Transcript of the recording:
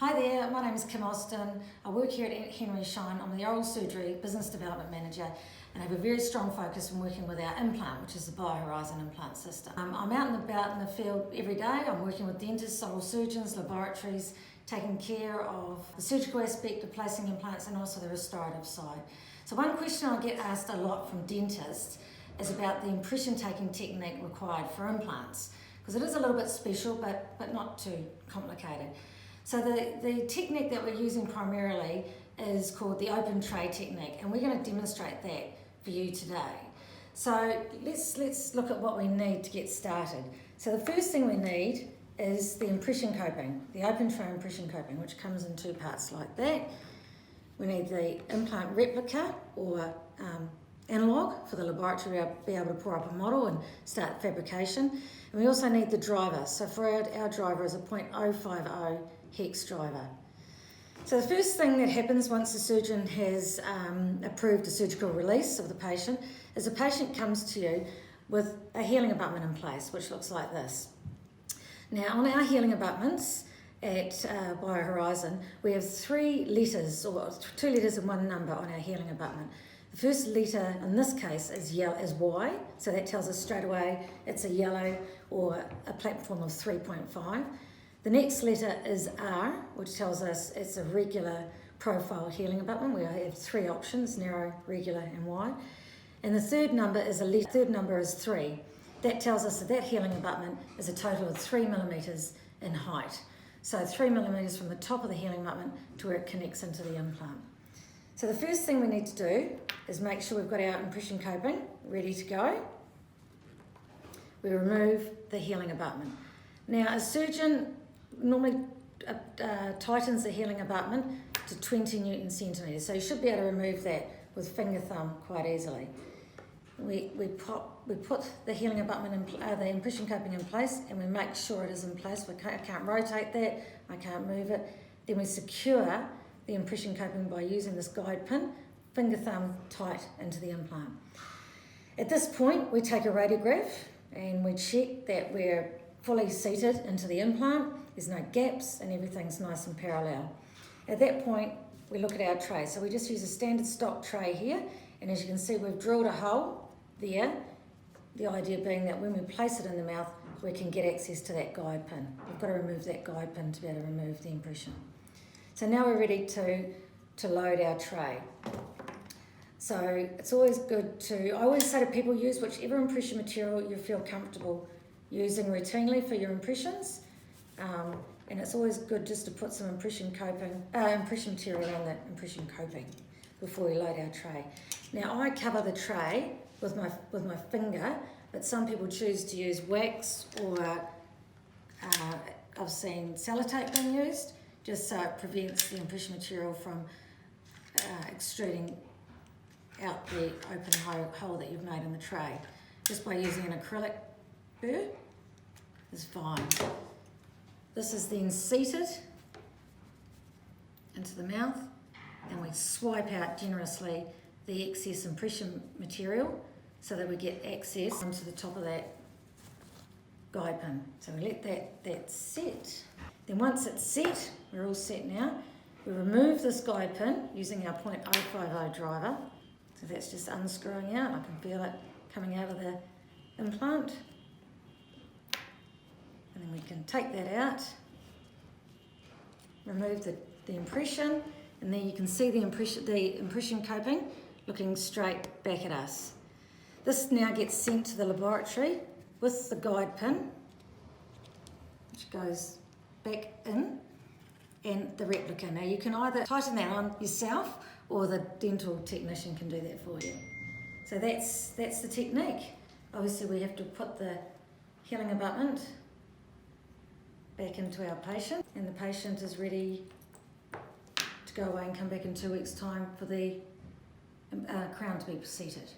Hi there, my name is Kim Austin. I work here at Henry Schein. I'm the Oral Surgery Business Development Manager and I have a very strong focus on working with our implant, which is the BioHorizon implant system. I'm out and about in the field every day. I'm working with dentists, oral surgeons, laboratories, taking care of the surgical aspect of placing implants and also the restorative side. So one question I get asked a lot from dentists is about the impression taking technique required for implants, because it is a little bit special but not too complicated. So the technique that we're using primarily is called the open tray technique, and we're going to demonstrate that for you today. So let's look at what we need to get started. So the first thing we need is the impression coping, the open tray impression coping, which comes in two parts like that. We need the implant replica or analog for the laboratory to be able to pour up a model and start fabrication. And we also need the driver. So for our driver is a 0.050 hex driver. So the first thing that happens once the surgeon has approved a surgical release of the patient is the patient comes to you with a healing abutment in place, which looks like this. Now on our healing abutments at BioHorizon, we have 3 letters, or 2 letters and 1 number on our healing abutment. The first letter in this case is Y, so that tells us straight away it's a yellow or a platform of 3.5. The next letter is R, which tells us it's a regular profile healing abutment. We have 3 options, narrow, regular and wide. And the third number is third number is 3. That tells us that healing abutment is a total of 3 millimeters in height. So 3 millimeters from the top of the healing abutment to where it connects into the implant. So the first thing we need to do is make sure we've got our impression coping ready to go. We remove the healing abutment. Now a surgeon normally tightens the healing abutment to 20 Newton centimeters, so you should be able to remove that with finger thumb quite easily. We put the healing abutment the impression coping in place, and we make sure it is in place. I can't rotate that, I can't move it. Then we secure the impression coping by using this guide pin, finger thumb tight into the implant. At this point, we take a radiograph and we check that we're fully seated into the implant, there's no gaps and everything's nice and parallel. At that point, we look at our tray. So we just use a standard stock tray here, and as you can see, we've drilled a hole there, the idea being that when we place it in the mouth, we can get access to that guide pin. We've got to remove that guide pin to be able to remove the impression. So now we're ready to load our tray. So it's always good I always say to people, use whichever impression material you feel comfortable using routinely for your impressions. And it's always good just to put some impression material on that impression coping before we load our tray. Now I cover the tray with my finger, but some people choose to use wax or I've seen sellotape being used, just so it prevents the impression material from extruding out the open hole that you've made in the tray. Just by using an acrylic burr is fine. This is then seated into the mouth, and we swipe out generously the excess impression material so that we get access onto the top of that guide pin. So we let that set. Then once it's set, we're all set now, we remove this guide pin using our 0.050 driver. So that's just unscrewing out. I can feel it coming out of the implant. And then we can take that out, remove the impression, and then you can see the impression coping looking straight back at us. This now gets sent to the laboratory with the guide pin, which goes back in, and the replica. Now you can either tighten that on yourself or the dental technician can do that for you. So that's the technique. Obviously we have to put the healing abutment back into our patient, and the patient is ready to go away and come back in 2 weeks' time for the crown to be seated.